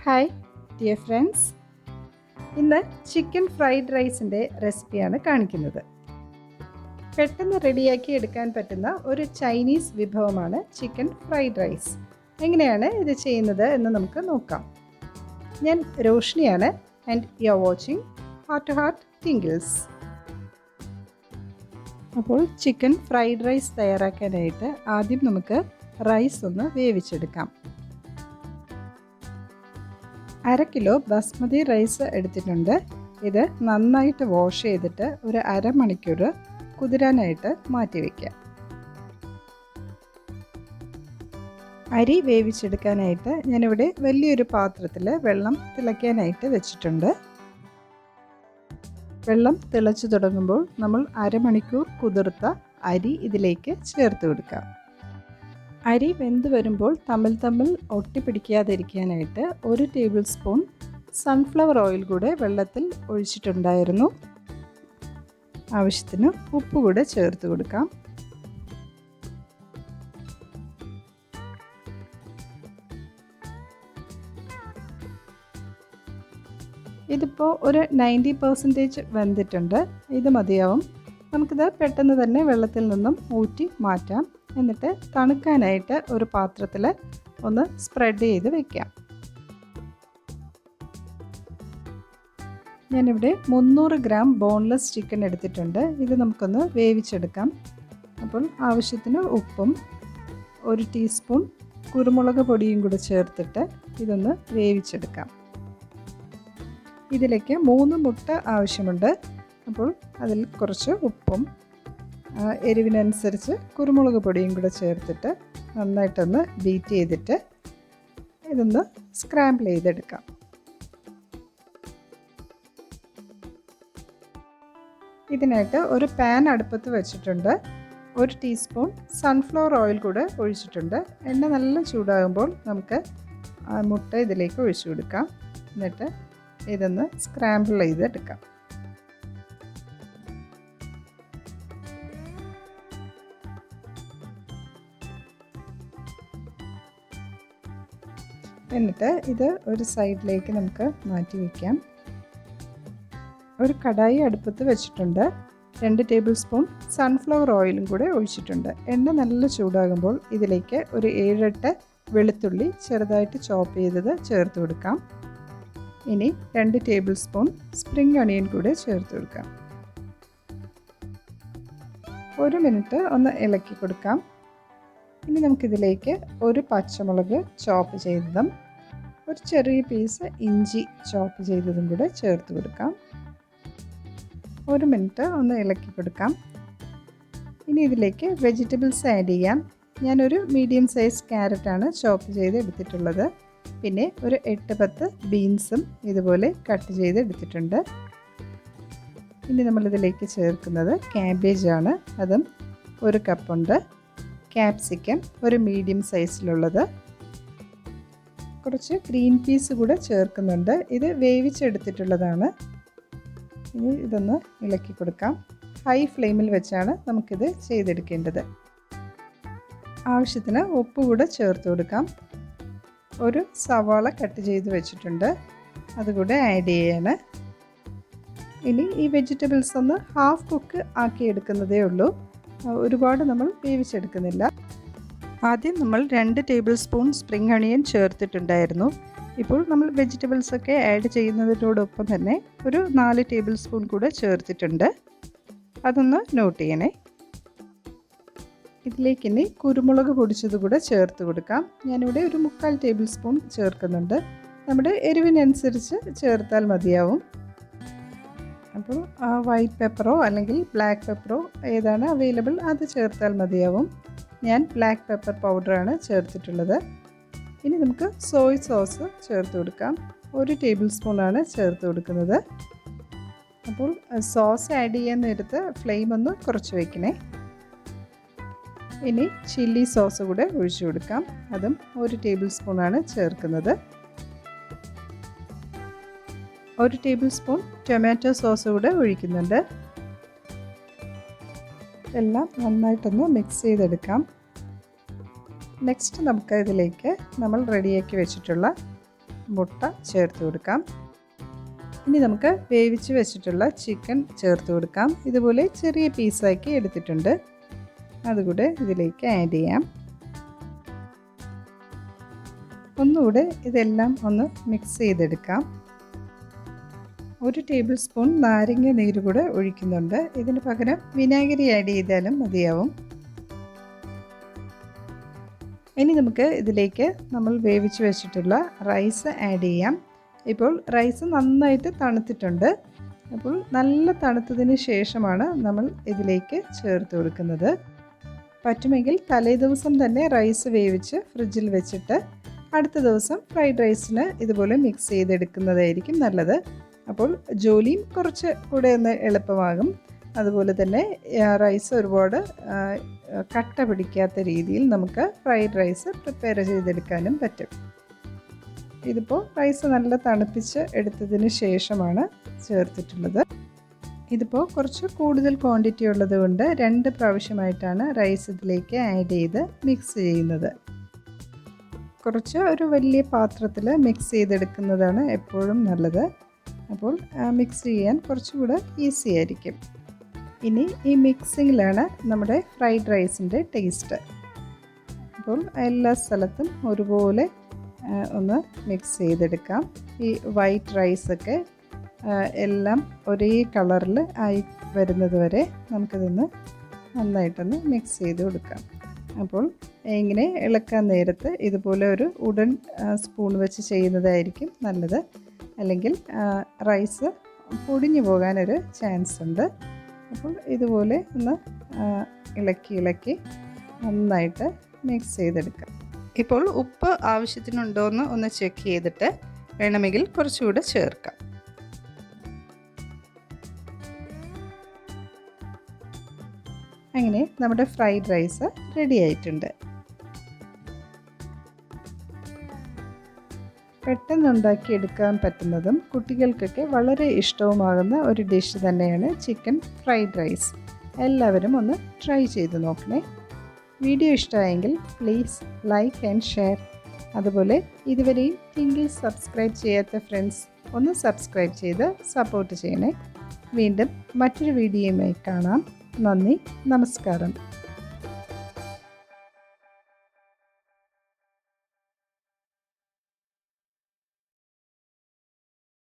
Hi dear friends, ഇന്ന് chicken fried റൈസിൻ്റെ റെസിപ്പിയാണ് കാണിക്കുന്നത്. പെട്ടെന്ന് റെഡിയാക്കി എടുക്കാൻ പറ്റുന്ന ഒരു ചൈനീസ് വിഭവമാണ് ചിക്കൻ ഫ്രൈഡ് റൈസ്. എങ്ങനെയാണ് ഇത് ചെയ്യുന്നത് എന്ന് നമുക്ക് നോക്കാം. ഞാൻ രോഷ്നിയാണ് and you are watching heart to heart tinkles. അപ്പോൾ ചിക്കൻ ഫ്രൈഡ് റൈസ് തയ്യാറാക്കാനായിട്ട് ആദ്യം നമുക്ക് റൈസ് ഒന്ന് വേവിച്ചെടുക്കാം. 1/2 കിലോ ബസ്മതി റൈസ് എടുത്തിട്ടുണ്ട്. ഇത് നന്നായിട്ട് വാഷ് ചെയ്തിട്ട് ഒരു അരമണിക്കൂർ കുതിരാനായിട്ട് മാറ്റി വയ്ക്കാം. അരി വേവിച്ചെടുക്കാനായിട്ട് ഞാനിവിടെ വലിയൊരു പാത്രത്തിൽ വെള്ളം തിളയ്ക്കാനായിട്ട് വെച്ചിട്ടുണ്ട്. വെള്ളം തിളച്ചു തുടങ്ങുമ്പോൾ നമ്മൾ അരമണിക്കൂർ കുതിർത്ത അരി ഇതിലേക്ക് ചേർത്ത് കൊടുക്കാം. അരി വെന്ത് വരുമ്പോൾ തമ്മിൽ ഒട്ടിപ്പിടിക്കാതിരിക്കാനായിട്ട് 1 ടേബിൾ സ്പൂൺ സൺഫ്ലവർ ഓയിൽ കൂടെ വെള്ളത്തിൽ ഒഴിച്ചിട്ടുണ്ടായിരുന്നു. ആവശ്യത്തിന് ഉപ്പ് കൂടെ ചേർത്ത് കൊടുക്കാം. ഇതിപ്പോൾ ഒരു 90% വെന്തിട്ടുണ്ട്. ഇത് മതിയാവും. നമുക്കിത് പെട്ടെന്ന് തന്നെ വെള്ളത്തിൽ നിന്നും ഊറ്റി മാറ്റാം. എന്നിട്ട് തണുക്കാനായിട്ട് ഒരു പാത്രത്തിൽ ഒന്ന് സ്പ്രെഡ് ചെയ്ത് വെക്കാം. ഞാനിവിടെ 300 ഗ്രാം ബോൺലെസ് ചിക്കൻ എടുത്തിട്ടുണ്ട്. ഇത് നമുക്കൊന്ന് വേവിച്ചെടുക്കാം. അപ്പോൾ ആവശ്യത്തിന് ഉപ്പും 1 ടീസ്പൂൺ കുരുമുളക് പൊടിയും കൂടി ചേർത്തിട്ട് ഇതൊന്ന് വേവിച്ചെടുക്കാം. ഇതിലേക്ക് 3 മുട്ട ആവശ്യമുണ്ട്. അപ്പോൾ അതിൽ കുറച്ച് ഉപ്പും എരിവിനനുസരിച്ച് കുരുമുളക് പൊടിയും കൂടെ ചേർത്തിട്ട് നന്നായിട്ടൊന്ന് ബീറ്റ് ചെയ്തിട്ട് ഇതൊന്ന് സ്ക്രാമ്പിൾ ചെയ്തെടുക്കാം. ഇതിനായിട്ട് ഒരു പാൻ അടുപ്പത്ത് വെച്ചിട്ടുണ്ട്. 1 ടീസ്പൂൺ സൺഫ്ലവർ ഓയിൽ കൂടെ ഒഴിച്ചിട്ടുണ്ട്. എണ്ണ നല്ല ചൂടാകുമ്പോൾ നമുക്ക് മുട്ട ഇതിലേക്ക് ഒഴിച്ചു കൊടുക്കാം. എന്നിട്ട് ഇതൊന്ന് സ്ക്രാമ്പിൾ ചെയ്തെടുക്കാം. എന്നിട്ട് ഇത് ഒരു സൈഡിലേക്ക് നമുക്ക് മാറ്റി വയ്ക്കാം. ഒരു കടായി അടുപ്പത്ത് വെച്ചിട്ടുണ്ട്. 2 ടേബിൾ സ്പൂൺ സൺഫ്ലവർ ഓയിലും കൂടെ ഒഴിച്ചിട്ടുണ്ട്. എണ്ണ നല്ല ചൂടാകുമ്പോൾ ഇതിലേക്ക് ഒരു 7-8 വെളുത്തുള്ളി ചെറുതായിട്ട് ചോപ്പ് ചെയ്തത് ചേർത്ത് കൊടുക്കാം. ഇനി 2 ടേബിൾ സ്പൂൺ സ്പ്രിംഗ് ഒണിയൻ കൂടെ ചേർത്ത് കൊടുക്കാം. 1 മിനിറ്റ് ഒന്ന് ഇളക്കി കൊടുക്കാം. ഇനി നമുക്കിതിലേക്ക് ഒരു പച്ചമുളക് ചോപ്പ് ചെയ്തതും ഒരു ചെറിയ പീസ് ഇഞ്ചി ചോപ്പ് ചെയ്തതും കൂടെ ചേർത്ത് കൊടുക്കാം. 1 മിനിറ്റ് ഒന്ന് ഇളക്കി കൊടുക്കാം. ഇനി ഇതിലേക്ക് വെജിറ്റബിൾസ് ആഡ് ചെയ്യാം. ഞാനൊരു മീഡിയം സൈസ് ക്യാരറ്റാണ് ചോപ്പ് ചെയ്ത് എടുത്തിട്ടുള്ളത്. പിന്നെ ഒരു 8-10 ബീൻസും ഇതുപോലെ കട്ട് ചെയ്ത് എടുത്തിട്ടുണ്ട്. ഇനി നമ്മളിതിലേക്ക് ചേർക്കുന്നത് ക്യാബേജാണ്. അതും 1 കപ്പുണ്ട്. ക്യാപ്സിക്കം ഒരു മീഡിയം സൈസിലുള്ളത്. കുറച്ച് ഗ്രീൻ പീസ് കൂടെ ചേർക്കുന്നുണ്ട്. ഇത് വേവിച്ചെടുത്തിട്ടുള്ളതാണ്. ഇനി ഇതൊന്ന് ഇളക്കി കൊടുക്കാം. ഹൈ ഫ്ലെയിമിൽ വെച്ചാണ് നമുക്കിത് ചെയ്തെടുക്കേണ്ടത്. ആവശ്യത്തിന് ഉപ്പ് കൂടെ ചേർത്ത് കൊടുക്കാം. ഒരു സവാള കട്ട് ചെയ്ത് വെച്ചിട്ടുണ്ട്, അതുകൂടെ ആഡ് ചെയ്യാണ്. ഇനി ഈ വെജിറ്റബിൾസ് ഒന്ന് ഹാഫ് കുക്ക് ആക്കി എടുക്കുന്നതേ ഉള്ളൂ. ഒരുപാട് നമ്മൾ വേവിച്ചെടുക്കുന്നില്ല. ആദ്യം നമ്മൾ 2 ടേബിൾ സ്പൂൺ സ്പ്രിംഗ് ഒണിയൻ ചേർത്തിട്ടുണ്ടായിരുന്നു. ഇപ്പോൾ നമ്മൾ വെജിറ്റബിൾസൊക്കെ ആഡ് ചെയ്യുന്നതിനോടൊപ്പം തന്നെ ഒരു 4 ടേബിൾ സ്പൂൺ കൂടെ ചേർത്തിട്ടുണ്ട്. അതൊന്ന് നോട്ട് ചെയ്യണേ. ഇതിലേക്ക് ഇനി കുരുമുളക് പൊടിച്ചത് കൂടെ ചേർത്ത് കൊടുക്കാം. ഞാനിവിടെ ഒരു 3/4 ടേബിൾ സ്പൂൺ ചേർക്കുന്നുണ്ട്. നമ്മുടെ എരിവിനനുസരിച്ച് ചേർത്താൽ മതിയാവും. അപ്പോൾ വൈറ്റ് പെപ്പറോ അല്ലെങ്കിൽ ബ്ലാക്ക് പെപ്പറോ ഏതാണ് അവൈലബിൾ അത് ചേർത്താൽ മതിയാവും. ഞാൻ ബ്ലാക്ക് പെപ്പർ പൗഡറാണ് ചേർത്തിട്ടുള്ളത്. ഇനി നമുക്ക് സോയ് സോസ് ചേർത്ത് കൊടുക്കാം. 1 ടേബിൾ സ്പൂണാണ് ചേർത്ത് കൊടുക്കുന്നത്. അപ്പോൾ സോസ് ആഡ് ചെയ്യാൻ നേരത്ത് ഫ്ലെയിം ഒന്ന് കുറച്ച് വയ്ക്കണേ. ഇനി ചില്ലി സോസ് കൂടെ ഒഴിച്ചു കൊടുക്കാം. അതും 1 ടേബിൾ സ്പൂണാണ് ചേർക്കുന്നത്. 1 ടേബിൾ സ്പൂൺ ടൊമാറ്റോ സോസ് കൂടെ ഒഴിക്കുന്നുണ്ട്. എല്ലാം നന്നായിട്ടൊന്ന് മിക്സ് ചെയ്തെടുക്കാം. നെക്സ്റ്റ് നമുക്ക് ഇതിലേക്ക് നമ്മൾ റെഡിയാക്കി വെച്ചിട്ടുള്ള മുട്ട ചേർത്ത് കൊടുക്കാം. ഇനി നമുക്ക് വേവിച്ച് വെച്ചിട്ടുള്ള ചിക്കൻ ചേർത്ത് കൊടുക്കാം. ഇതുപോലെ ചെറിയ പീസാക്കി എടുത്തിട്ടുണ്ട്. അതുകൂടെ ഇതിലേക്ക് ആഡ് ചെയ്യാം. ഒന്നുകൂടെ ഇതെല്ലാം ഒന്ന് മിക്സ് ചെയ്തെടുക്കാം. 1 ടേബിൾ സ്പൂൺ നാരങ്ങ നീര് കൂടെ ഒഴിക്കുന്നുണ്ട്. ഇതിന് പകരം വിനാഗിരി ആഡ് ചെയ്താലും മതിയാവും. ഇനി നമുക്ക് ഇതിലേക്ക് നമ്മൾ വേവിച്ച് വെച്ചിട്ടുള്ള റൈസ് ആഡ് ചെയ്യാം. ഇപ്പോൾ റൈസ് നന്നായിട്ട് തണുത്തിട്ടുണ്ട്. അപ്പോൾ നല്ല തണുത്തതിന് ശേഷമാണ് നമ്മൾ ഇതിലേക്ക് ചേർത്ത് കൊടുക്കുന്നത്. പറ്റുമെങ്കിൽ തലേദിവസം തന്നെ റൈസ് വേവിച്ച് ഫ്രിഡ്ജിൽ വെച്ചിട്ട് അടുത്ത ദിവസം ഫ്രൈഡ് റൈസിന് ഇതുപോലെ മിക്സ് ചെയ്തെടുക്കുന്നതായിരിക്കും നല്ലത്. അപ്പോൾ ജോലിയും കുറച്ച് കൂടെ ഒന്ന് എളുപ്പമാകും. അതുപോലെ തന്നെ റൈസ് ഒരുപാട് കട്ട പിടിക്കാത്ത രീതിയിൽ നമുക്ക് ഫ്രൈഡ് റൈസ് പ്രിപ്പയർ ചെയ്തെടുക്കാനും പറ്റും. ഇതിപ്പോൾ റൈസ് നല്ല തണുപ്പിച്ച് എടുത്തതിന് ശേഷമാണ് ചേർത്തിട്ടുള്ളത്. ഇതിപ്പോൾ കുറച്ച് കൂടുതൽ ക്വാണ്ടിറ്റി ഉള്ളത് കൊണ്ട് 2 പ്രാവശ്യമായിട്ടാണ് റൈസ് ഇതിലേക്ക് ആഡ് ചെയ്ത് മിക്സ് ചെയ്യുന്നത്. കുറച്ച് ഒരു വലിയ പാത്രത്തിൽ മിക്സ് ചെയ്തെടുക്കുന്നതാണ് എപ്പോഴും നല്ലത്. അപ്പോൾ മിക്സ് ചെയ്യാൻ കുറച്ചുകൂടെ ഈസി ആയിരിക്കും. ഇനി ഈ മിക്സിങ്ങിലാണ് നമ്മുടെ ഫ്രൈഡ് റൈസിൻ്റെ ടേസ്റ്റ്. അപ്പോൾ എല്ലാ സ്ഥലത്തും ഒരുപോലെ ഒന്ന് മിക്സ് ചെയ്തെടുക്കാം. ഈ വൈറ്റ് റൈസൊക്കെ എല്ലാം ഒരേ കളറിൽ ആയി വരുന്നത് വരെ നമുക്കിതൊന്ന് നന്നായിട്ടൊന്ന് മിക്സ് ചെയ്ത് കൊടുക്കാം. അപ്പോൾ ഇങ്ങനെ ഇളക്കാൻ നേരത്ത് ഇതുപോലെ ഒരു ഉടൻ സ്പൂൺ വെച്ച് ചെയ്യുന്നതായിരിക്കും നല്ലത്. അല്ലെങ്കിൽ റൈസ് പൊടിഞ്ഞു പോകാനൊരു ചാൻസ് ഉണ്ട്. അപ്പോൾ ഇതുപോലെ ഒന്ന് ഇളക്കി നന്നായിട്ട് മിക്സ് ചെയ്തെടുക്കാം. ഇപ്പോൾ ഉപ്പ് ആവശ്യത്തിനുണ്ടോ എന്ന് ഒന്ന് ചെക്ക് ചെയ്തിട്ട് വേണമെങ്കിൽ കുറച്ചുകൂടെ ചേർക്കാം. അങ്ങനെ നമ്മുടെ ഫ്രൈഡ് റൈസ് റെഡി ആയിട്ടുണ്ട്. പെട്ടെന്ന് ഉണ്ടാക്കിയെടുക്കാൻ പറ്റുന്നതും കുട്ടികൾക്കൊക്കെ വളരെ ഇഷ്ടവുമാകുന്ന ഒരു ഡിഷ് തന്നെയാണ് ചിക്കൻ ഫ്രൈഡ് റൈസ്. എല്ലാവരും ഒന്ന് ട്രൈ ചെയ്ത് നോക്കണേ. വീഡിയോ ഇഷ്ടമായെങ്കിൽ പ്ലീസ് ലൈക്ക് ആൻഡ് ഷെയർ. അതുപോലെ ഇതുവരെയും ടിങ്കിൾസ് സബ്സ്ക്രൈബ് ചെയ്യാത്ത ഫ്രണ്ട്സ് ഒന്ന് സബ്സ്ക്രൈബ് ചെയ്ത് സപ്പോർട്ട് ചെയ്യണേ. വീണ്ടും മറ്റൊരു വീഡിയോയുമായി കാണാം. നന്ദി, നമസ്കാരം.